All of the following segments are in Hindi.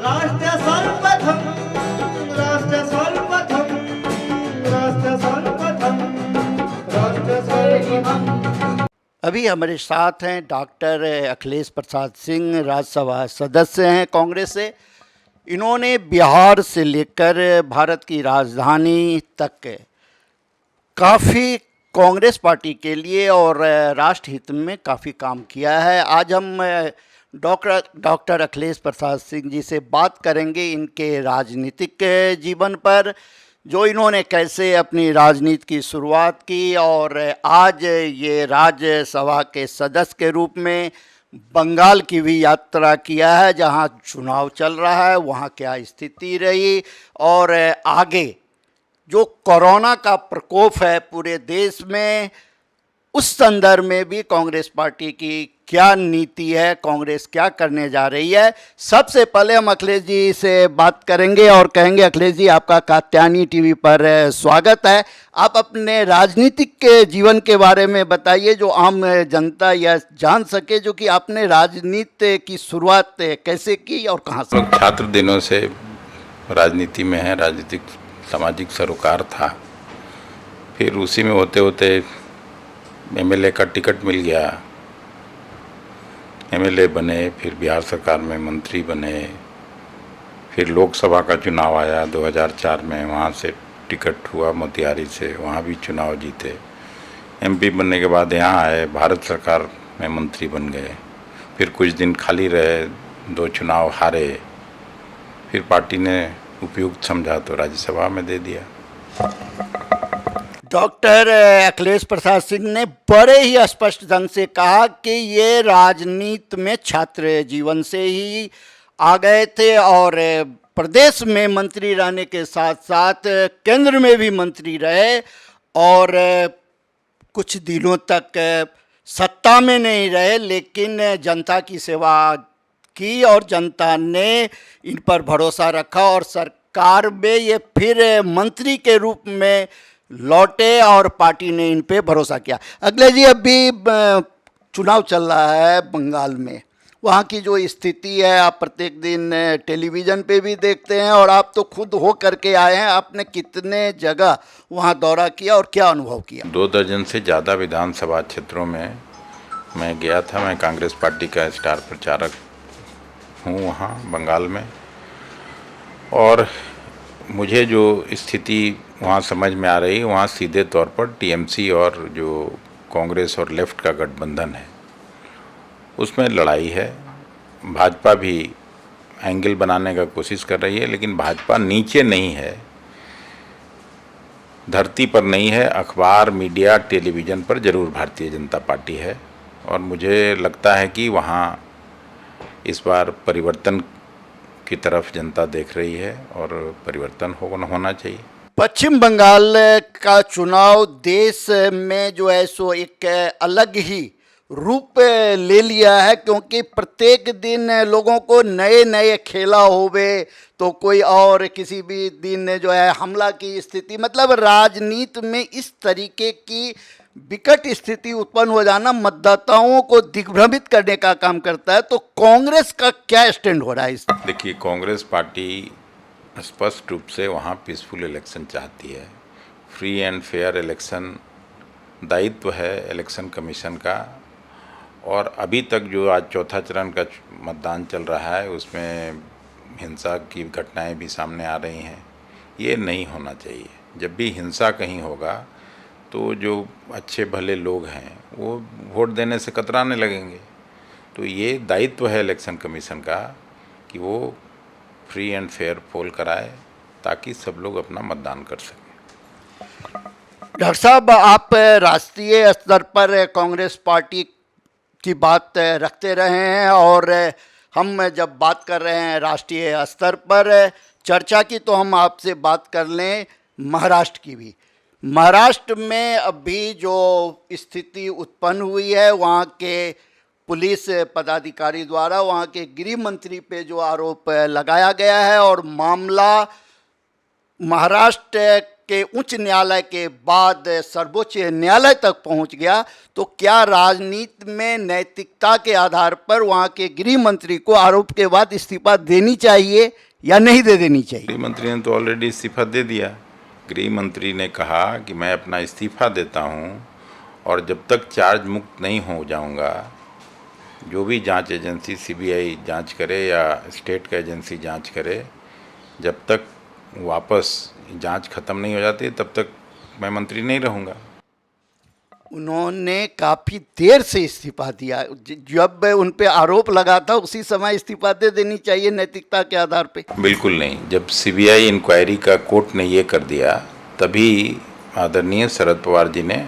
राष्ट्र सर्वप्रथम, राष्ट्र सर्वप्रथम, राष्ट्र सर्वप्रथम, राष्ट्र सर्वप्रथम। अभी हमारे साथ हैं डॉक्टर अखिलेश प्रसाद सिंह, राज्यसभा सदस्य हैं कांग्रेस से। इन्होंने बिहार से लेकर भारत की राजधानी तक काफ़ी कांग्रेस पार्टी के लिए और राष्ट्रहित में काफ़ी काम किया है। आज हम डॉक्टर अखिलेश प्रसाद सिंह जी से बात करेंगे इनके राजनीतिक जीवन पर, जो इन्होंने कैसे अपनी राजनीति की शुरुआत की और आज ये राज्यसभा के सदस्य के रूप में बंगाल की भी यात्रा किया है, जहां चुनाव चल रहा है, वहां क्या स्थिति रही और आगे जो कोरोना का प्रकोप है पूरे देश में, उस संदर्भ में भी कांग्रेस पार्टी की क्या नीति है, कांग्रेस क्या करने जा रही है। सबसे पहले हम अखिलेश जी से बात करेंगे और कहेंगे, अखिलेश जी आपका कात्यायनी टीवी पर स्वागत है। आप अपने राजनीतिक के जीवन के बारे में बताइए, जो आम जनता यह जान सके जो कि आपने राजनीति की शुरुआत कैसे की और कहाँ से। छात्र दिनों से राजनीति में है, राजनीतिक सामाजिक सरोकार था। फिर उसी में होते होते एमएलए का टिकट मिल गया, एमएलए बने, फिर बिहार सरकार में मंत्री बने, फिर लोकसभा का चुनाव आया 2004 में, वहाँ से टिकट हुआ मोतिहारी से, वहाँ भी चुनाव जीते। एमपी बनने के बाद यहाँ आए, भारत सरकार में मंत्री बन गए, फिर कुछ दिन खाली रहे, 2 चुनाव हारे, फिर पार्टी ने उपयुक्त समझा तो राज्यसभा में दे दिया। डॉक्टर अखिलेश प्रसाद सिंह ने बड़े ही स्पष्ट ढंग से कहा कि ये राजनीति में छात्र जीवन से ही आ गए थे और प्रदेश में मंत्री रहने के साथ साथ केंद्र में भी मंत्री रहे और कुछ दिनों तक सत्ता में नहीं रहे, लेकिन जनता की सेवा की और जनता ने इन पर भरोसा रखा और सरकार में ये फिर मंत्री के रूप में लौटे और पार्टी ने इन पे भरोसा किया। अखिलेश जी, अभी चुनाव चल रहा है बंगाल में, वहाँ की जो स्थिति है आप प्रत्येक दिन टेलीविज़न पे भी देखते हैं और आप तो खुद हो करके आए हैं। आपने कितने जगह वहाँ दौरा किया और क्या अनुभव किया? 2 दर्जन से ज़्यादा विधानसभा क्षेत्रों में मैं गया था। मैं कांग्रेस पार्टी का स्टार प्रचारक हूँ वहाँ बंगाल में, और मुझे जो स्थिति वहाँ समझ में आ रही, वहाँ सीधे तौर पर टीएमसी और जो कांग्रेस और लेफ्ट का गठबंधन है उसमें लड़ाई है। भाजपा भी एंगल बनाने का कोशिश कर रही है, लेकिन भाजपा नीचे नहीं है, धरती पर नहीं है। अखबार, मीडिया, टेलीविज़न पर जरूर भारतीय जनता पार्टी है, और मुझे लगता है कि वहाँ इस बार परिवर्तन की तरफ जनता देख रही है और परिवर्तन होना चाहिए। पश्चिम बंगाल का चुनाव देश में जो है सो एक अलग ही रूप ले लिया है, क्योंकि प्रत्येक दिन लोगों को नए नए खेला होवे तो कोई और किसी भी दिन जो है हमला की स्थिति, मतलब राजनीति में इस तरीके की विकट स्थिति उत्पन्न हो जाना मतदाताओं को दिग्भ्रमित करने का काम करता है। तो कांग्रेस का क्या स्टैंड हो रहा है इस? देखिए, कांग्रेस पार्टी स्पष्ट रूप से वहाँ पीसफुल इलेक्शन चाहती है। फ्री एंड फेयर इलेक्शन दायित्व है इलेक्शन कमीशन का, और अभी तक जो आज चौथा चरण का मतदान चल रहा है उसमें हिंसा की घटनाएं भी सामने आ रही हैं। ये नहीं होना चाहिए। जब भी हिंसा कहीं होगा तो जो अच्छे भले लोग हैं वो वोट देने से कतराने लगेंगे। तो ये दायित्व है इलेक्शन कमीशन का कि वो फ्री एंड फेयर पोल कराए ताकि सब लोग अपना मतदान कर सकें। डॉक्टर साहब, आप राष्ट्रीय स्तर पर कांग्रेस पार्टी की बात रखते रहे हैं और हम जब बात कर रहे हैं राष्ट्रीय स्तर पर चर्चा की, तो हम आपसे बात कर लें महाराष्ट्र की भी। महाराष्ट्र में अभी जो स्थिति उत्पन्न हुई है, वहाँ के पुलिस पदाधिकारी द्वारा वहाँ के गृह मंत्री पे जो आरोप लगाया गया है और मामला महाराष्ट्र के उच्च न्यायालय के बाद सर्वोच्च न्यायालय तक पहुंच गया, तो क्या राजनीति में नैतिकता के आधार पर वहां के गृह मंत्री को आरोप के बाद इस्तीफा देनी चाहिए या नहीं दे देनी चाहिए? गृह मंत्री ने तो ऑलरेडी इस्तीफा दे दिया। गृह मंत्री ने कहा कि मैं अपना इस्तीफा देता हूं और जब तक चार्ज मुक्त नहीं हो जाऊंगा, जो भी जांच एजेंसी सीबीआई जांच करे या स्टेट का एजेंसी जांच करे, जब तक वापस जांच खत्म नहीं हो जाती तब तक मैं मंत्री नहीं रहूंगा। उन्होंने काफ़ी देर से इस्तीफा दिया। जब उन पे आरोप लगा था उसी समय इस्तीफा दे देनी चाहिए नैतिकता के आधार पे। बिल्कुल नहीं। जब सीबीआई इंक्वायरी का कोर्ट ने ये कर दिया, तभी आदरणीय शरद पवार जी ने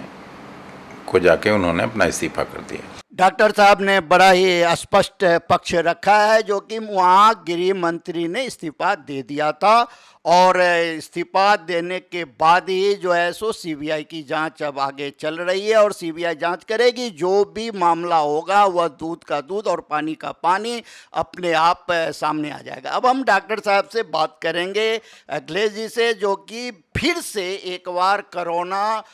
को जाके उन्होंने अपना इस्तीफा कर दिया। डॉक्टर साहब ने बड़ा ही स्पष्ट पक्ष रखा है, जो कि वहाँ गृह मंत्री ने इस्तीफा दे दिया था और इस्तीफा देने के बाद ही जो है सो सीबीआई की जांच अब आगे चल रही है और सीबीआई जांच करेगी। जो भी मामला होगा वह दूध का दूध और पानी का पानी अपने आप सामने आ जाएगा। अब हम डॉक्टर साहब से बात करेंगे, अखिलेश जी से, जो कि फिर से एक बार कोरोना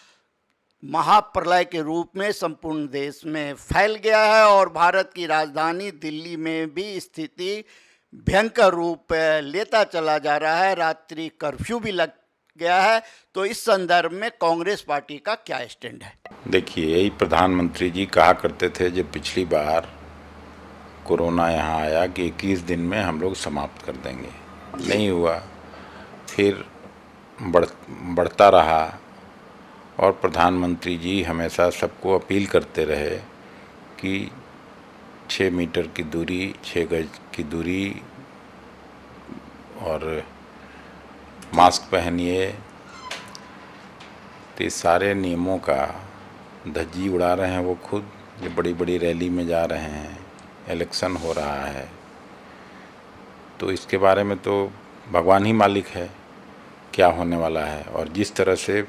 महाप्रलय के रूप में संपूर्ण देश में फैल गया है और भारत की राजधानी दिल्ली में भी स्थिति भयंकर रूप लेता चला जा रहा है। रात्रि कर्फ्यू भी लग गया है। तो इस संदर्भ में कांग्रेस पार्टी का क्या स्टैंड है? देखिए, यही प्रधानमंत्री जी कहा करते थे जब पिछली बार कोरोना यहाँ आया कि 21 दिन में हम लोग समाप्त कर देंगे। नहीं हुआ, फिर बढ़ता रहा और प्रधानमंत्री जी हमेशा सबको अपील करते रहे कि 6 मीटर की दूरी, 6 गज की दूरी और मास्क पहनिए। तो इस सारे नियमों का धज्जी उड़ा रहे हैं वो खुद, जो बड़ी बड़ी रैली में जा रहे हैं। इलेक्शन हो रहा है तो इसके बारे में तो भगवान ही मालिक है क्या होने वाला है। और जिस तरह से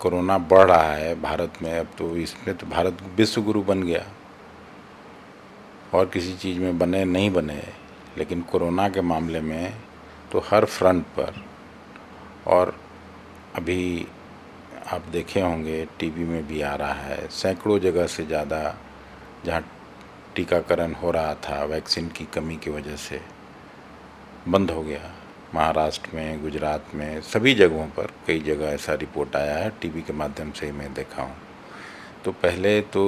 कोरोना बढ़ रहा है भारत में, अब तो इसमें तो भारत विश्व गुरु बन गया और किसी चीज़ में बने नहीं बने, लेकिन कोरोना के मामले में तो हर फ्रंट पर, और अभी आप देखे होंगे टीवी में भी आ रहा है, सैकड़ों जगह से ज़्यादा जहाँ टीकाकरण हो रहा था वैक्सीन की कमी की वजह से बंद हो गया। महाराष्ट्र में, गुजरात में, सभी जगहों पर कई जगह ऐसा रिपोर्ट आया है, टीवी के माध्यम से ही मैं देखा हूँ। तो पहले तो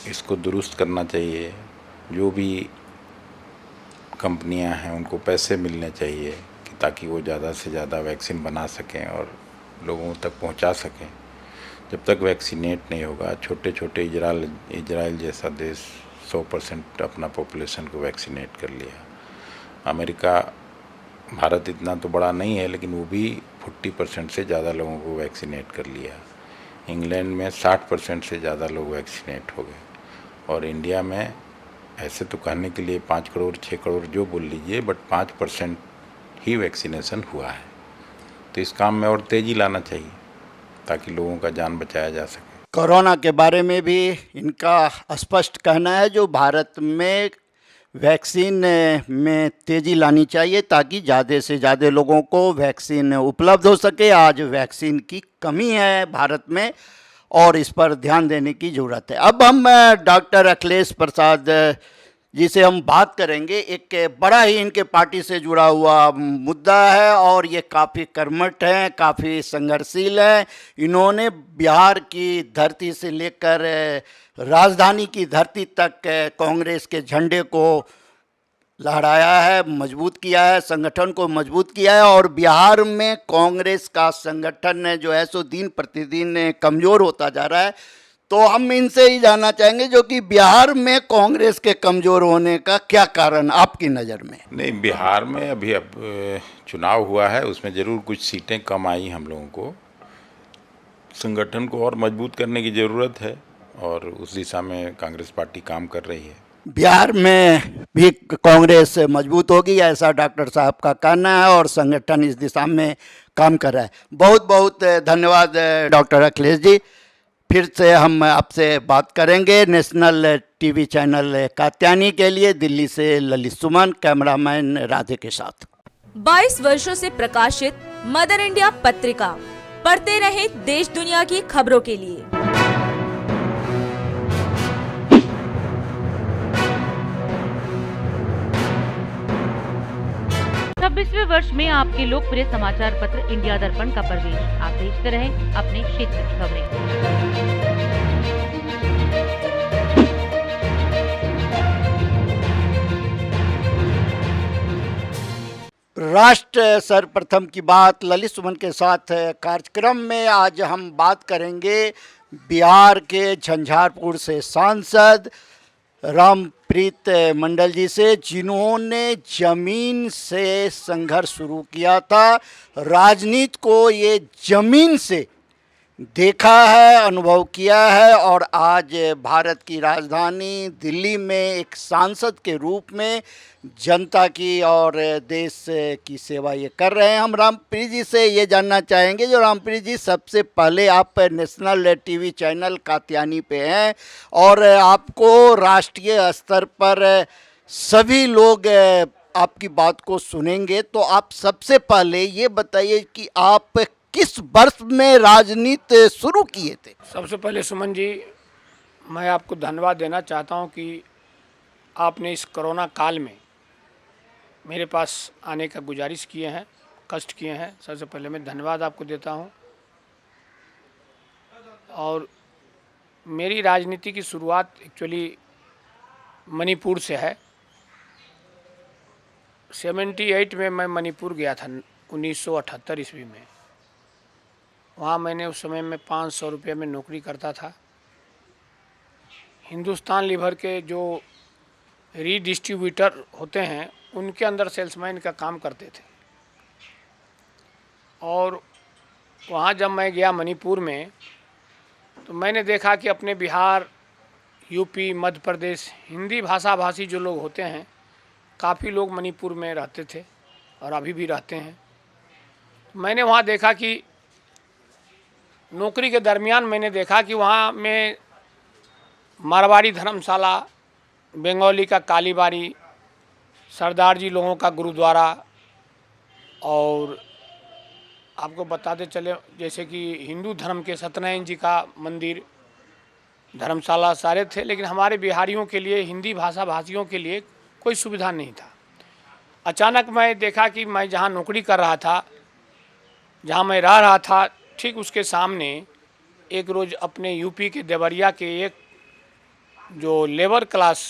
इसको दुरुस्त करना चाहिए। जो भी कंपनियां हैं उनको पैसे मिलने चाहिए कि ताकि वो ज़्यादा से ज़्यादा वैक्सीन बना सकें और लोगों तक पहुंचा सकें। जब तक वैक्सीनेट नहीं होगा, छोटे छोटे इजराइल जैसा देश 100% अपना पॉपुलेशन को वैक्सीनेट कर लिया। अमेरिका, भारत इतना तो बड़ा नहीं है लेकिन वो भी 40% से ज़्यादा लोगों को वैक्सीनेट कर लिया। इंग्लैंड में 60% से ज़्यादा लोग वैक्सीनेट हो गए। और इंडिया में ऐसे तो कहने के लिए 5 करोड़ 6 करोड़ जो बोल लीजिए, बट 5% ही वैक्सीनेशन हुआ है। तो इस काम में और तेज़ी लाना चाहिए ताकि लोगों का जान बचाया जा सके। कोरोना के बारे में भी इनका स्पष्ट कहना है, जो भारत में वैक्सीन में तेज़ी लानी चाहिए ताकि ज़्यादा से ज़्यादा लोगों को वैक्सीन उपलब्ध हो सके। आज वैक्सीन की कमी है भारत में और इस पर ध्यान देने की ज़रूरत है। अब हम डॉक्टर अखिलेश प्रसाद जी से हम बात करेंगे। एक बड़ा ही इनके पार्टी से जुड़ा हुआ मुद्दा है और ये काफ़ी कर्मठ हैं, काफ़ी संघर्षशील हैं। इन्होंने बिहार की धरती से लेकर राजधानी की धरती तक कांग्रेस के झंडे को लहराया है, मजबूत किया है, संगठन को मजबूत किया है। और बिहार में कांग्रेस का संगठन जो है सो दिन प्रतिदिन कमज़ोर होता जा रहा है। तो हम इनसे ही जानना चाहेंगे जो कि बिहार में कांग्रेस के कमज़ोर होने का क्या कारण आपकी नज़र में? नहीं, बिहार में अभी अब चुनाव हुआ है, उसमें ज़रूर कुछ सीटें कम आई हम लोगों को। संगठन को और मजबूत करने की ज़रूरत है और उस दिशा में कांग्रेस पार्टी काम कर रही है। बिहार में भी कांग्रेस मजबूत होगी ऐसा डॉक्टर साहब का कहना है और संगठन इस दिशा में काम कर रहा है। बहुत बहुत धन्यवाद डॉक्टर अखिलेश जी। फिर से हम आपसे बात करेंगे। नेशनल टीवी चैनल कात्यानी के लिए दिल्ली से ललित सुमन, कैमरामैन राधे के साथ। 22 वर्षों से प्रकाशित मदर इंडिया पत्रिका पढ़ते रहें देश दुनिया की खबरों के लिए। 26वें वर्ष में आपके लोकप्रिय समाचार पत्र इंडिया दर्पण का प्रवेश। आप देखते रहें अपने क्षेत्र की खबरें। राष्ट्र सर्वप्रथम की बात ललित सुमन के साथ है। कार्यक्रम में आज हम बात करेंगे बिहार के झंझारपुर से सांसद रामप्रीत मंडल जी से, जिन्होंने जमीन से संघर्ष शुरू किया था। राजनीति को ये जमीन से देखा है, अनुभव किया है और आज भारत की राजधानी दिल्ली में एक सांसद के रूप में जनता की और देश की सेवा ये कर रहे हैं। हम रामप्रीत जी से ये जानना चाहेंगे, जो रामप्रीत जी, सबसे पहले आप नेशनल टीवी चैनल कात्यायनी पे हैं और आपको राष्ट्रीय स्तर पर सभी लोग आपकी बात को सुनेंगे, तो आप सबसे पहले ये बताइए कि आप किस वर्ष में राजनीति शुरू किए थे? सबसे पहले सुमन जी, मैं आपको धन्यवाद देना चाहता हूं कि आपने इस कोरोना काल में मेरे पास आने का गुजारिश किए हैं, कष्ट किए हैं। सबसे पहले मैं धन्यवाद आपको देता हूं। और मेरी राजनीति की शुरुआत एक्चुअली मणिपुर से है। 78 में मैं मणिपुर गया था, 1978 ईस्वी में। वहाँ मैंने उस समय में 500 रुपये में नौकरी करता था। हिंदुस्तान लीवर के जो रीडिस्ट्रीब्यूटर होते हैं उनके अंदर सेल्समैन का काम करते थे। और वहाँ जब मैं गया मणिपुर में, तो मैंने देखा कि अपने बिहार, यूपी, मध्य प्रदेश, हिंदी भाषा भाषी जो लोग होते हैं, काफ़ी लोग मणिपुर में रहते थे और अभी भी रहते हैं। मैंने वहाँ देखा कि नौकरी के दरमियान मैंने देखा कि वहाँ में मारवाड़ी धर्मशाला, बंगाली का कालीबाड़ी, सरदार जी लोगों का गुरुद्वारा, और आपको बताते चले जैसे कि हिंदू धर्म के सत्यनारायण जी का मंदिर, धर्मशाला सारे थे। लेकिन हमारे बिहारियों के लिए, हिंदी भाषा भाषियों के लिए कोई सुविधा नहीं था। अचानक मैं देखा कि मैं जहाँ नौकरी कर रहा था, जहाँ मैं रह रहा था, ठीक उसके सामने एक रोज़ अपने यूपी के देवरिया के एक जो लेबर क्लास,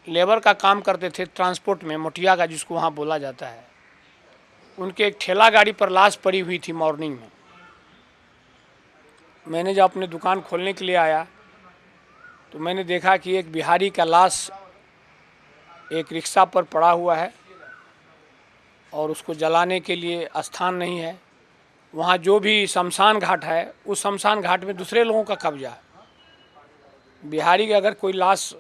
लेबर का काम करते थे ट्रांसपोर्ट में, मोटिया का जिसको वहाँ बोला जाता है, उनके एक ठेला गाड़ी पर लाश पड़ी हुई थी मॉर्निंग में। मैंने जब अपने दुकान खोलने के लिए आया तो मैंने देखा कि एक बिहारी का लाश एक रिक्शा पर पड़ा हुआ है और उसको जलाने के लिए स्थान नहीं है। वहाँ जो भी शमशान घाट है, उस शमशान घाट में दूसरे लोगों का कब्जा है। बिहारी की अगर कोई लाश,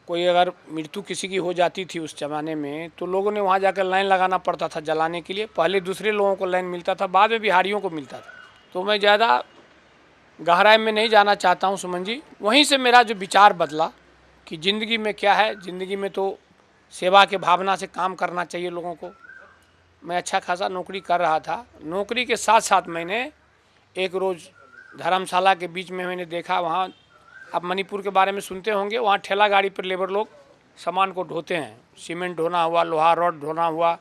कोई अगर मृत्यु किसी की हो जाती थी उस ज़माने में, तो लोगों ने वहाँ जाकर लाइन लगाना पड़ता था जलाने के लिए। पहले दूसरे लोगों को लाइन मिलता था, बाद में बिहारियों को मिलता था। तो मैं ज़्यादा गहराई में नहीं जाना चाहता हूँ सुमन जी। वहीं से मेरा जो विचार बदला कि ज़िंदगी में क्या है, ज़िंदगी में तो सेवा के भावना से काम करना चाहिए लोगों को। मैं अच्छा खासा नौकरी कर रहा था। नौकरी के साथ साथ मैंने एक रोज़ धर्मशाला के बीच में मैंने देखा, वहाँ आप मणिपुर के बारे में सुनते होंगे, वहाँ ठेला गाड़ी पर लेबर लोग सामान को ढोते हैं। सीमेंट ढोना हुआ, लोहा रॉड ढोना हुआ,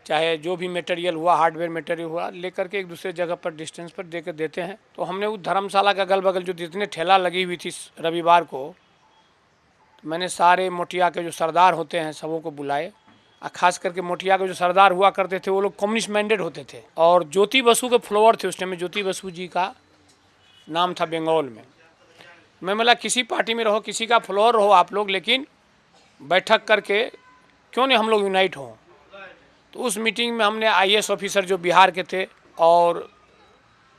चाहे जो भी मटेरियल हुआ, हार्डवेयर मटेरियल हुआ, लेकर के एक दूसरे जगह पर डिस्टेंस पर दे कर देते हैं। तो हमने उस धर्मशाला का अगल बगल जो जितने ठेला लगी हुई थी रविवार को, तो मैंने सारे मोटिया के जो सरदार होते हैं सबों को बुलाए। खास करके मोटिया के जो सरदार हुआ करते थे वो लोग कम्युनिस्ट माइंडेड होते थे और ज्योति बसु के फ्लोवर थे उस टाइम में। ज्योति बसु जी का नाम था बंगाल में। मैं बोला किसी पार्टी में रहो, किसी का फ्लोवर रहो आप लोग, लेकिन बैठक करके क्यों नहीं हम लोग यूनाइट हों। तो उस मीटिंग में हमने IAS ऑफिसर जो बिहार के थे और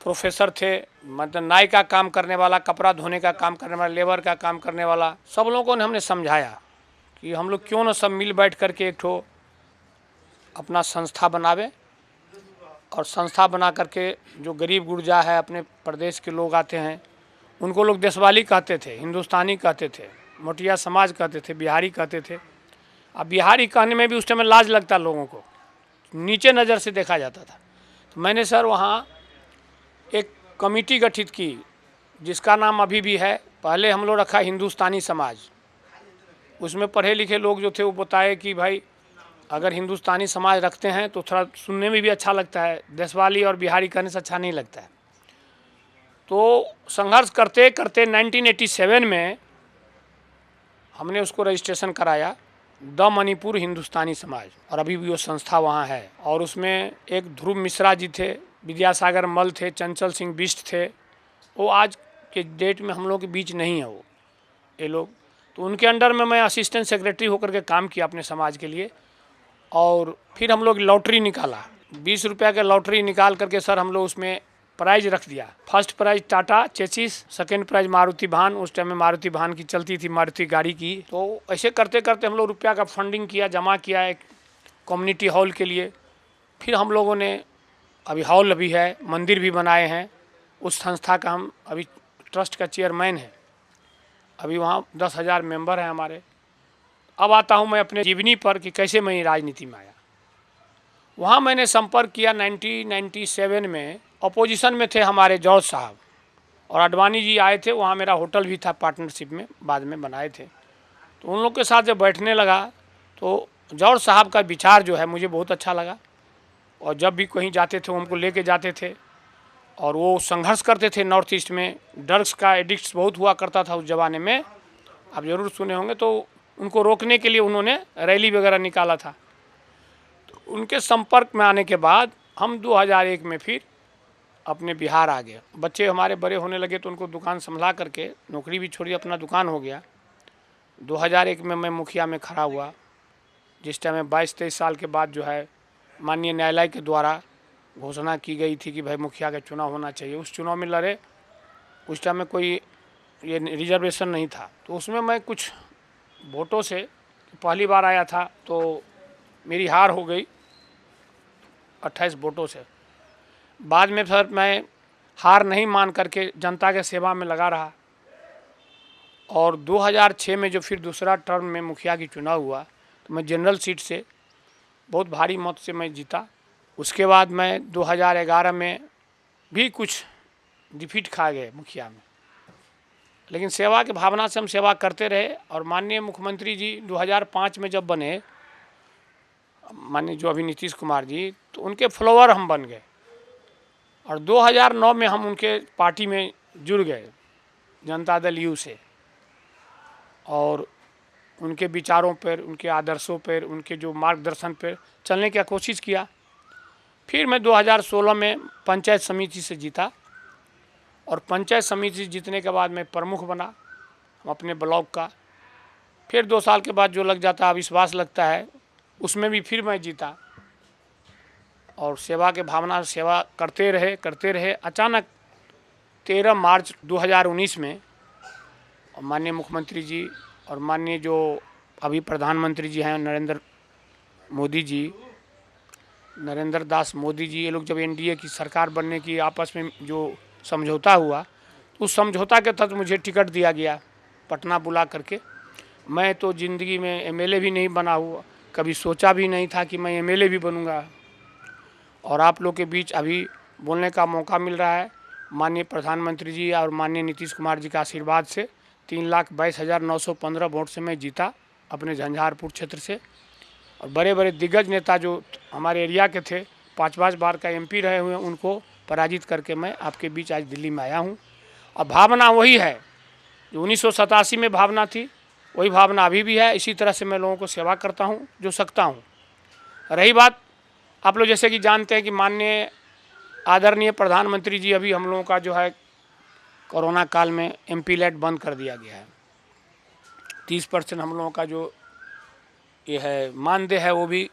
प्रोफेसर थे, मतलब नाई का काम करने वाला, कपड़ा धोने का काम करने वाला, लेबर का काम करने वाला, सब लोगों ने हमने समझाया कि हम लोग क्यों ना सब मिल बैठ करके एक ठो अपना संस्था बनावे। और संस्था बना करके जो गरीब गुरजा है, अपने प्रदेश के लोग आते हैं, उनको लोग देशवाली कहते थे, हिंदुस्तानी कहते थे, मोटिया समाज कहते थे, बिहारी कहते थे। अब बिहारी कहने में भी उस टाइम लाज लगता लोगों को, नीचे नज़र से देखा जाता था। तो मैंने सर वहाँ एक कमेटी गठित की जिसका नाम अभी भी है, पहले हम लोग रखा हिंदुस्तानी समाज। उसमें पढ़े लिखे लोग जो थे वो बताए कि भाई अगर हिंदुस्तानी समाज रखते हैं तो थोड़ा सुनने में भी अच्छा लगता है, देशवाली और बिहारी करने से अच्छा नहीं लगता है। तो संघर्ष करते करते 1987 में हमने उसको रजिस्ट्रेशन कराया, द मणिपुर हिंदुस्तानी समाज, और अभी भी वो संस्था वहाँ है। और उसमें एक ध्रुव मिश्रा जी थे, विद्यासागर मल थे, चंचल सिंह बिष्ट थे। वो आज के डेट में हम लोग के बीच नहीं है वो ये लोग। तो उनके अंडर में मैं असिस्टेंट सेक्रेटरी होकर के काम किया अपने समाज के लिए। और फिर हम लोग लॉटरी निकाला, 20 रुपये का लॉटरी निकाल करके सर हम लोग उसमें प्राइज रख दिया। First prize Tata chassis, second prize Maruti van. उस टाइम में मारुति भान की चलती थी, मारुति गाड़ी की। तो ऐसे करते करते हम लोग रुपया का फंडिंग किया, जमा किया एक कम्युनिटी हॉल के लिए। फिर हम लोगों ने अभी हॉल भी है, मंदिर भी बनाए हैं। उस संस्था का हम अभी ट्रस्ट का चेयरमैन है। अभी वहाँ 10,000 मेंबर हैं हमारे। अब आता हूँ मैं अपने जीवनी पर कि कैसे मैं राजनीति में आया। वहाँ मैंने संपर्क किया 1997 में। अपोजिशन में थे हमारे जॉर्ज साहब और अडवाणी जी आए थे। वहाँ मेरा होटल भी था पार्टनरशिप में, बाद में बनाए थे। तो उन लोग के साथ जब बैठने लगा तो जॉर्ज साहब का विचार जो है मुझे बहुत अच्छा लगा। और जब भी कहीं जाते थे वो हमको लेके जाते थे। और वो संघर्ष करते थे नॉर्थ ईस्ट में। ड्रग्स का एडिक्ट्स बहुत हुआ करता था उस ज़माने में, आप ज़रूर सुने होंगे। तो उनको रोकने के लिए उन्होंने रैली वगैरह निकाला था। तो उनके संपर्क में आने के बाद हम 2001 में फिर अपने बिहार आ गए। बच्चे हमारे बड़े होने लगे तो उनको दुकान संभला करके नौकरी भी छोड़ी, अपना दुकान हो गया। 2001 में मैं मुखिया में खड़ा हुआ, जिस टाइम में 22-23 साल के बाद जो है माननीय न्यायालय के द्वारा घोषणा की गई थी कि भाई मुखिया का चुनाव होना चाहिए। उस चुनाव में लड़े। उस टाइम में कोई ये रिजर्वेशन नहीं था, तो उसमें मैं कुछ वोटों से पहली बार आया था तो मेरी हार हो गई 28 वोटों से। बाद में सर मैं हार नहीं मान करके जनता के सेवा में लगा रहा। और 2006 में जो फिर दूसरा टर्म में मुखिया की चुनाव हुआ तो मैं जनरल सीट से बहुत भारी मत से मैं जीता। उसके बाद मैं 2011 में भी कुछ डिफीट खा गए मुखिया में, लेकिन सेवा की भावना से हम सेवा करते रहे। और माननीय मुख्यमंत्री जी 2005 में जब बने, माननीय जो अभी नीतीश कुमार जी, तो उनके फॉलोअर हम बन गए। और 2009 में हम उनके पार्टी में जुड़ गए, जनता दल यू से। और उनके विचारों पर, उनके आदर्शों पर, उनके जो मार्गदर्शन पर चलने की कोशिश किया। फिर मैं 2016 में पंचायत समिति से जीता। और पंचायत समिति जीतने के बाद मैं प्रमुख बना अपने ब्लॉक का। फिर 2 साल के बाद जो लग जाता है, विश्वास लगता है, उसमें भी फिर मैं जीता। और सेवा के भावना से सेवा करते रहे। अचानक 13 मार्च 2019 में माननीय मुख्यमंत्री जी और माननीय जो अभी प्रधानमंत्री जी हैं नरेंद्र दास मोदी जी, ये लोग जब एनडीए की सरकार बनने की आपस में जो समझौता हुआ, तो उस समझौता के तहत मुझे टिकट दिया गया पटना बुला करके। मैं तो ज़िंदगी में एमएलए भी नहीं बना हुआ, कभी सोचा भी नहीं था कि मैं एमएलए भी बनूंगा। और आप लोग के बीच अभी बोलने का मौका मिल रहा है। माननीय प्रधानमंत्री जी और माननीय नीतीश कुमार जी का आशीर्वाद से 3,22,915 वोट से मैं जीता अपने झंझारपुर क्षेत्र से। और बड़े बड़े दिग्गज नेता जो हमारे एरिया के थे, 5-5 बार का एमपी रहे हुए, उनको पराजित करके मैं आपके बीच आज दिल्ली में आया हूँ। और भावना वही है जो 1987 में भावना थी, वही भावना अभी भी है। इसी तरह से मैं लोगों को सेवा करता हूँ जो सकता हूँ। रही बात, आप लोग जैसे कि जानते हैं कि माननीय आदरणीय प्रधानमंत्री जी अभी हम लोगों का जो है कोरोना काल में एमपी-लेट बंद कर दिया गया है। 30% हम लोगों का जो ये है मानदेय है वो भी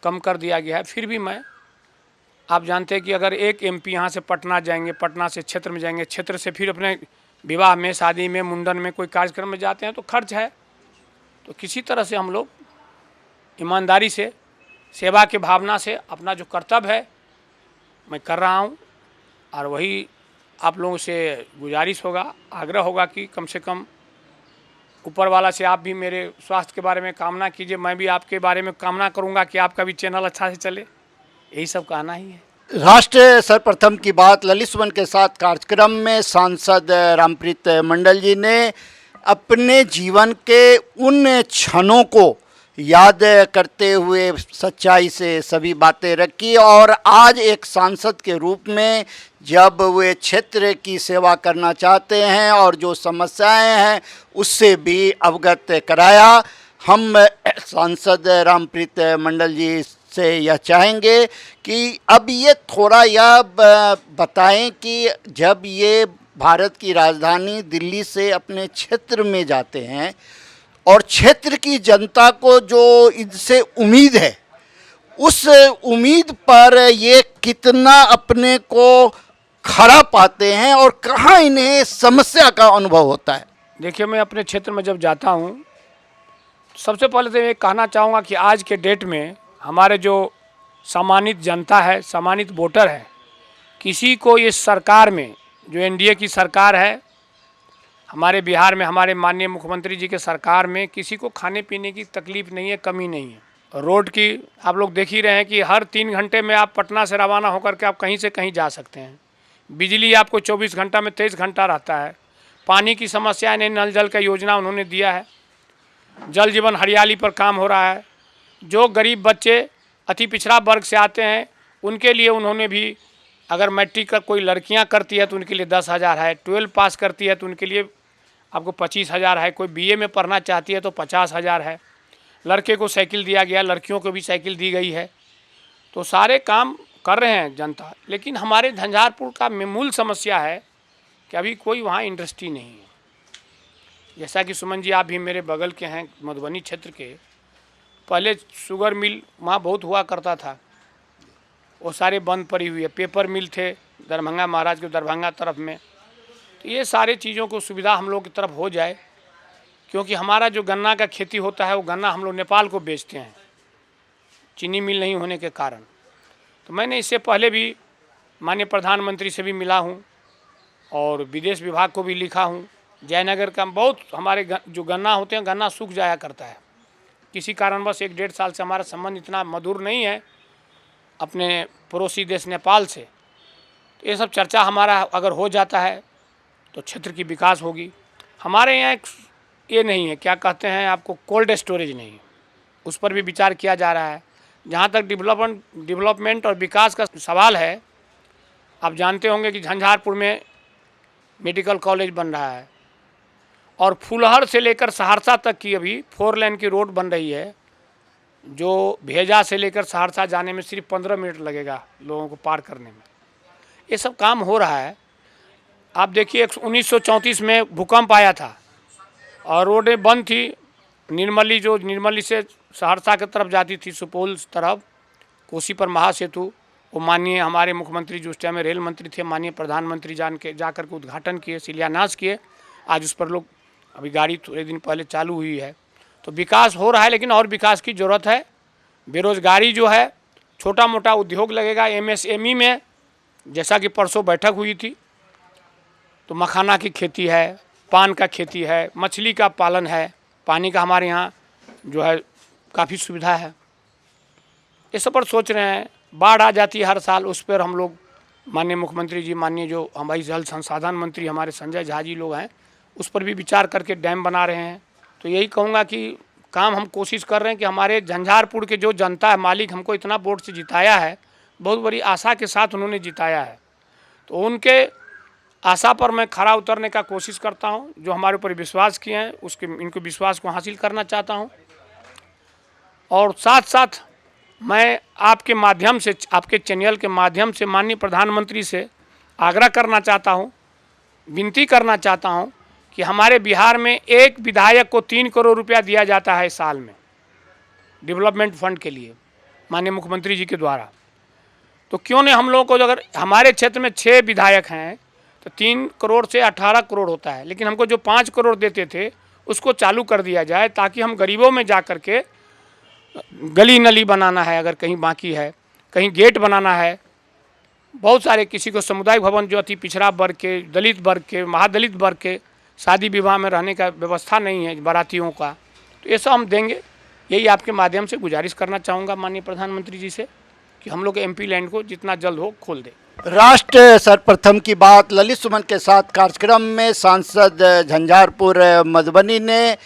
कम कर दिया गया है। फिर भी मैं, आप जानते हैं कि अगर एक एमपी यहाँ से पटना जाएंगे, पटना से क्षेत्र में जाएंगे, क्षेत्र से फिर अपने विवाह में, शादी में, मुंडन में, कोई कार्यक्रम में जाते हैं तो खर्च है। तो किसी तरह से हम लोग ईमानदारी से, सेवा के भावना से अपना जो कर्तव्य है मैं कर रहा हूँ। और वही आप लोगों से गुजारिश होगा, आग्रह होगा कि कम से कम ऊपर वाला से आप भी मेरे स्वास्थ्य के बारे में कामना कीजिए, मैं भी आपके बारे में कामना करूँगा कि आपका भी चैनल अच्छा से चले। यही सब कहना ही है। राष्ट्र सर्वप्रथम की बात ललित सुमन के साथ कार्यक्रम में सांसद रामप्रीत मंडल जी ने अपने जीवन के उन क्षणों को याद करते हुए सच्चाई से सभी बातें रखी और आज एक सांसद के रूप में जब वे क्षेत्र की सेवा करना चाहते हैं और जो समस्याएं हैं उससे भी अवगत कराया। हम सांसद रामप्रीत मंडल जी से यह चाहेंगे कि अब ये थोड़ा यह बताएं कि जब ये भारत की राजधानी दिल्ली से अपने क्षेत्र में जाते हैं और क्षेत्र की जनता को जो इनसे उम्मीद है उस उम्मीद पर ये कितना अपने को खड़ा पाते हैं और कहाँ इन्हें समस्या का अनुभव होता है। देखिए, मैं अपने क्षेत्र में जब जाता हूँ सबसे पहले तो ये कहना चाहूँगा कि आज के डेट में हमारे जो सम्मानित जनता है, सम्मानित वोटर है, किसी को इस सरकार में जो एनडीए की सरकार है, हमारे बिहार में हमारे माननीय मुख्यमंत्री जी के सरकार में किसी को खाने पीने की तकलीफ़ नहीं है, कमी नहीं है। रोड की आप लोग देख ही रहे हैं कि हर 3 घंटे में आप पटना से रवाना होकर के आप कहीं से कहीं जा सकते हैं। बिजली आपको 24 घंटा में 23 घंटा रहता है। पानी की समस्या नहीं, नल जल का योजना उन्होंने दिया है। जल जीवन हरियाली पर काम हो रहा है। जो गरीब बच्चे अति पिछड़ा वर्ग से आते हैं उनके लिए उन्होंने भी, अगर मैट्रिक का कोई लड़कियां करती है तो उनके लिए 10,000 है, 12 पास करती है तो उनके लिए आपको 25,000 है, कोई बीए में पढ़ना चाहती है तो 50,000 है। लड़के को साइकिल दिया गया, लड़कियों को भी साइकिल दी गई है। तो सारे काम कर रहे हैं जनता। लेकिन हमारे झंझारपुर का मूल समस्या है कि अभी कोई वहाँ इंडस्ट्री नहीं है। जैसा कि सुमन जी आप भी मेरे बगल के हैं, मधुबनी क्षेत्र के, पहले शुगर मिल वहाँ बहुत हुआ करता था, वो सारे बंद पड़ी हुई है। पेपर मिल थे दरभंगा, महाराज के दरभंगा तरफ में। तो ये सारे चीज़ों को सुविधा हम लोग की तरफ हो जाए, क्योंकि हमारा जो गन्ना का खेती होता है वो गन्ना हम लोग नेपाल को बेचते हैं, चीनी मिल नहीं होने के कारण। तो मैंने इससे पहले भी माननीय प्रधानमंत्री से भी मिला हूँ और विदेश विभाग को भी लिखा हूँ। जयनगर का बहुत हमारे जो गन्ना होते हैं, गन्ना सूख जाया करता है किसी कारणवश। 1-1.5 साल से हमारा संबंध इतना मधुर नहीं है अपने पड़ोसी देश नेपाल से। तो ये सब चर्चा हमारा अगर हो जाता है तो क्षेत्र की विकास होगी। हमारे यहाँ एक ये नहीं है, क्या कहते हैं आपको, कोल्ड स्टोरेज नहीं है, उस पर भी विचार किया जा रहा है। जहाँ तक डेवलपमेंट और विकास का सवाल है, आप जानते होंगे कि झंझारपुर में मेडिकल कॉलेज बन रहा है और फुलहर से लेकर सहरसा तक की अभी 4 लेन की रोड बन रही है, जो भेजा से लेकर सहरसा जाने में सिर्फ 15 मिनट लगेगा लोगों को पार करने में। ये सब काम हो रहा है। आप देखिए 1934 में भूकंप आया था और रोडें बंद थी। निर्मली, जो निर्मली से सहरसा की तरफ जाती थी, सुपौल तरफ, कोसी पर महासेतु, वो माननीय हमारे मुख्यमंत्री जो उस टाइम में रेल मंत्री थे, माननीय प्रधानमंत्री जाकर के उद्घाटन किए, शिलान्यास किए। आज उस पर लोग अभी गाड़ी थोड़े दिन पहले चालू हुई है। तो विकास हो रहा है, लेकिन और विकास की ज़रूरत है। बेरोज़गारी जो है, छोटा मोटा उद्योग लगेगा एमएसएमई में, जैसा कि परसों बैठक हुई थी। तो मखाना की खेती है, पान का खेती है, मछली का पालन है, पानी का हमारे यहाँ जो है काफ़ी सुविधा है। इस पर सोच रहे हैं। बाढ़ आ जाती है हर साल, उस पर हम लोग माननीय मुख्यमंत्री जी, माननीय जो हमारे जल संसाधन मंत्री हमारे संजय झा जी लोग हैं, उस पर भी विचार करके डैम बना रहे हैं। तो यही कहूँगा कि काम हम कोशिश कर रहे हैं कि हमारे झंझारपुर के जो जनता है, मालिक हमको इतना वोट से जिताया है, बहुत बड़ी आशा के साथ उन्होंने जिताया है, तो उनके आशा पर मैं खरा उतरने का कोशिश करता हूं। जो हमारे ऊपर विश्वास किए हैं उसके इनको विश्वास को हासिल करना चाहता हूं। और साथ साथ मैं आपके माध्यम से, आपके चैनल के माध्यम से माननीय प्रधानमंत्री से आग्रह करना चाहता हूं, विनती करना चाहता हूं कि हमारे बिहार में एक विधायक को 3 करोड़ रुपया दिया जाता है साल में डेवलपमेंट फंड के लिए माननीय मुख्यमंत्री जी के द्वारा। तो क्यों नहीं हम लोगों को, अगर हमारे क्षेत्र में 6 विधायक हैं तो 3 करोड़ से 18 करोड़ होता है, लेकिन हमको जो 5 करोड़ देते थे उसको चालू कर दिया जाए, ताकि हम गरीबों में जा कर के गली नली बनाना है, अगर कहीं बाकी है, कहीं गेट बनाना है, बहुत सारे, किसी को सामुदायिक भवन जो अति पिछड़ा वर्ग के, दलित वर्ग के, महादलित वर्ग के शादी विवाह में रहने का व्यवस्था नहीं है बारातियों का, तो ये सब हम देंगे। यही आपके माध्यम से गुजारिश करना चाहूँगा माननीय प्रधानमंत्री जी से। कि हम लोग MP लैंड को जितना जल्द हो खोल दें। राष्ट्र सर्वप्रथम की बात ललित सुमन के साथ कार्यक्रम में सांसद झंझारपुर मधुबनी ने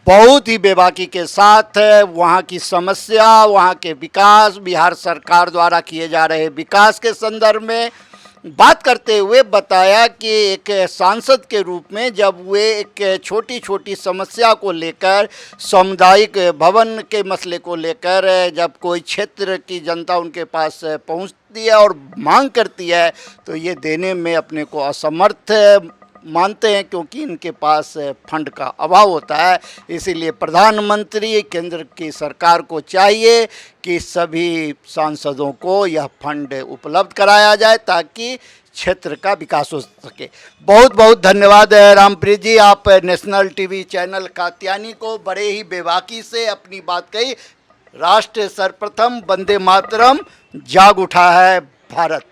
बहुत ही बेबाकी के साथ वहाँ की समस्या, वहाँ के विकास, बिहार सरकार द्वारा किए जा रहे विकास के संदर्भ में बात करते हुए बताया कि एक सांसद के रूप में जब वे एक छोटी छोटी समस्या को लेकर, सामुदायिक भवन के मसले को लेकर जब कोई क्षेत्र की जनता उनके पास पहुंचती है और मांग करती है तो ये देने में अपने को असमर्थ मानते हैं, क्योंकि इनके पास फंड का अभाव होता है। इसीलिए प्रधानमंत्री, केंद्र की सरकार को चाहिए कि सभी सांसदों को यह फंड उपलब्ध कराया जाए ताकि क्षेत्र का विकास हो सके। बहुत बहुत धन्यवाद रामप्रीत जी, आप नेशनल टीवी चैनल कात्यायनी को बड़े ही बेबाकी से अपनी बात कही। राष्ट्र सर्वप्रथम, वंदे मातरम, जाग उठा है भारत।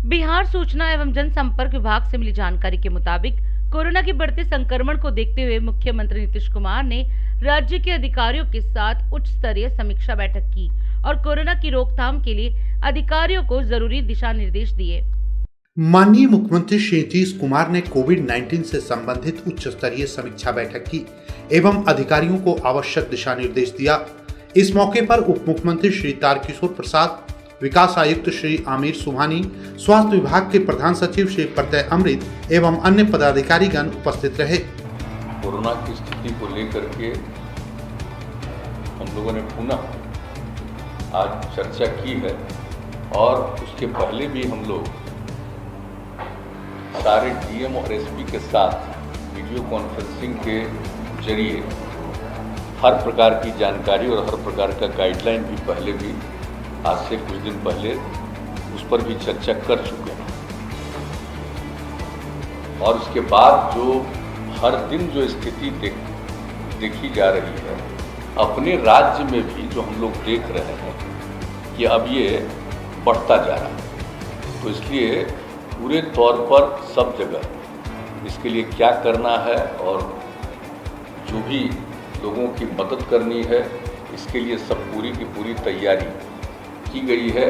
बिहार सूचना एवं जनसंपर्क विभाग से मिली जानकारी के मुताबिक कोरोना के बढ़ते संक्रमण को देखते हुए मुख्यमंत्री नीतीश कुमार ने राज्य के अधिकारियों के साथ उच्च स्तरीय समीक्षा बैठक की और कोरोना की रोकथाम के लिए अधिकारियों को जरूरी दिशा निर्देश दिए। माननीय मुख्यमंत्री श्री नीतीश कुमार ने कोविड-19 से संबंधित उच्च स्तरीय समीक्षा बैठक की एवं अधिकारियों को आवश्यक दिशा निर्देश दिया। इस मौके पर उप मुख्यमंत्री श्री तारकिशोर प्रसाद, विकास आयुक्त श्री आमिर सुबहानी, स्वास्थ्य विभाग के प्रधान सचिव श्री प्रत्यय अमृत एवं अन्य पदाधिकारीगण उपस्थित रहे। कोरोना की स्थिति को लेकर के हम लोगों ने पुनः आज चर्चा की है और उसके पहले भी हम लोग सारे DM और SP के साथ वीडियो कॉन्फ्रेंसिंग के जरिए हर प्रकार की जानकारी और हर प्रकार का गाइडलाइन भी पहले भी आज से कुछ दिन पहले उस पर भी चर्चा कर चुके हैं और उसके बाद जो हर दिन जो स्थिति देखी जा रही है अपने राज्य में भी जो हम लोग देख रहे हैं कि अब ये बढ़ता जा रहा है, तो इसलिए पूरे तौर पर सब जगह इसके लिए क्या करना है और जो भी लोगों की मदद करनी है इसके लिए सब पूरी की पूरी तैयारी की गई है।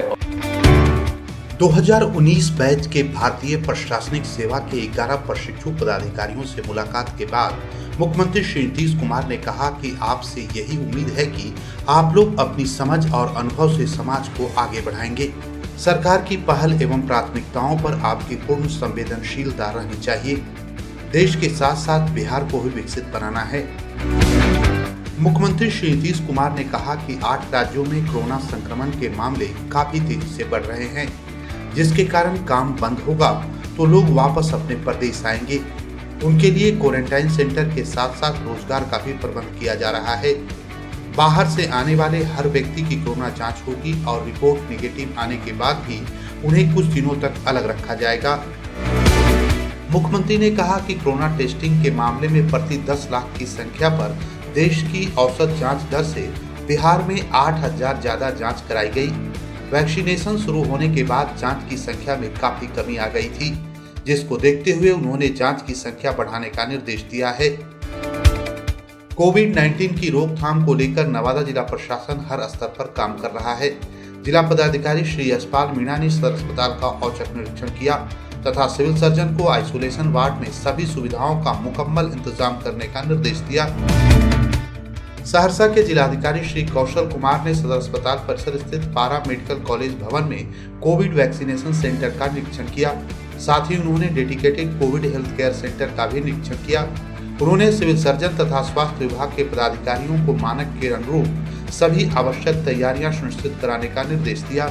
2019 बैच के भारतीय प्रशासनिक सेवा के 11 प्रशिक्षु पदाधिकारियों से मुलाकात के बाद मुख्यमंत्री श्री नीतीश कुमार ने कहा कि आपसे यही उम्मीद है कि आप लोग अपनी समझ और अनुभव से समाज को आगे बढ़ाएंगे। सरकार की पहल एवं प्राथमिकताओं पर आपकी पूर्ण संवेदनशीलता रहनी चाहिए। देश के साथ साथ बिहार को भी विकसित बनाना है। मुख्यमंत्री श्री नीतीश कुमार ने कहा कि 8 राज्यों में कोरोना संक्रमण के मामले काफी तेजी से बढ़ रहे हैं, जिसके कारण काम बंद होगा तो लोग वापस अपने प्रदेश आएंगे। उनके लिए क्वारंटाइन सेंटर के साथ साथ रोजगार का भी प्रबंध किया जा रहा है। बाहर से आने वाले हर व्यक्ति की कोरोना जांच होगी और रिपोर्ट नेगेटिव आने के बाद भी उन्हें कुछ दिनों तक अलग रखा जाएगा। मुख्यमंत्री ने कहा कि कोरोना टेस्टिंग के मामले में प्रति 10 लाख की संख्या पर देश की औसत जांच दर से बिहार में 8,000 ज्यादा जांच कराई गई। वैक्सीनेशन शुरू होने के बाद जांच की संख्या में काफी कमी आ गई थी, जिसको देखते हुए उन्होंने जांच की संख्या बढ़ाने का निर्देश दिया है। कोविड-19 की रोकथाम को लेकर नवादा जिला प्रशासन हर स्तर पर काम कर रहा है। जिला पदाधिकारी श्री यशपाल मीणा ने सदर अस्पताल का औचक निरीक्षण किया तथा सिविल सर्जन को आइसोलेशन वार्ड में सभी सुविधाओं का मुकम्मल इंतजाम करने का निर्देश दिया। सहरसा के जिलाधिकारी श्री कौशल कुमार ने सदर अस्पताल परिसर स्थित पारा मेडिकल कॉलेज भवन में कोविड वैक्सीनेशन सेंटर का निरीक्षण किया। साथ ही उन्होंने dedicated Covid health care centre का भी निरीक्षण किया। उन्होंने सिविल सर्जन तथा स्वास्थ्य विभाग के पदाधिकारियों को मानक के अनुरूप सभी आवश्यक तैयारियां सुनिश्चित कराने का निर्देश दिया।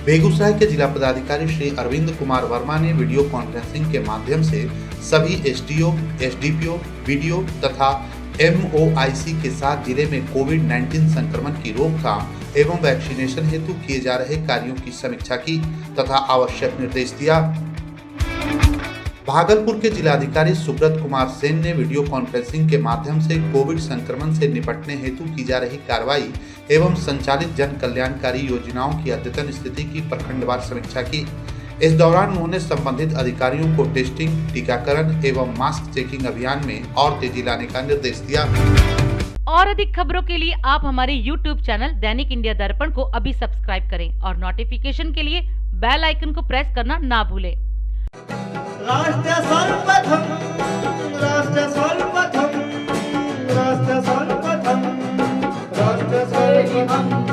बेगूसराय के जिला पदाधिकारी श्री अरविंद कुमार वर्मा ने वीडियो कॉन्फ्रेंसिंग के माध्यम से सभी SDO, SDPO, BDO तथा MOIC के साथ जिले में कोविड-19 संक्रमण की रोकथाम एवं वैक्सीनेशन हेतु किए जा रहे कार्यों की समीक्षा की तथा आवश्यक निर्देश दिया। भागलपुर के जिलाधिकारी सुब्रत कुमार सेन ने वीडियो कॉन्फ्रेंसिंग के माध्यम से कोविड संक्रमण से निपटने हेतु की जा रही कार्रवाई एवं संचालित जन कल्याणकारी योजनाओं की अद्यतन स्थिति की प्रखंडवार समीक्षा की। इस दौरान उन्होंने संबंधित अधिकारियों को टेस्टिंग, टीकाकरण एवं मास्क चेकिंग अभियान में और तेजी लाने का निर्देश दिया। और अधिक खबरों के लिए आप हमारे YouTube चैनल दैनिक इंडिया दर्पण को अभी सब्सक्राइब करें और नोटिफिकेशन के लिए बेल आइकन को प्रेस करना ना भूलें। राष्ट्र सर्वप्रथम, राष्ट्र सर्वप्रथम, राष्ट्र सर्वप्रथम, राष्ट्र सर्वप्रथम।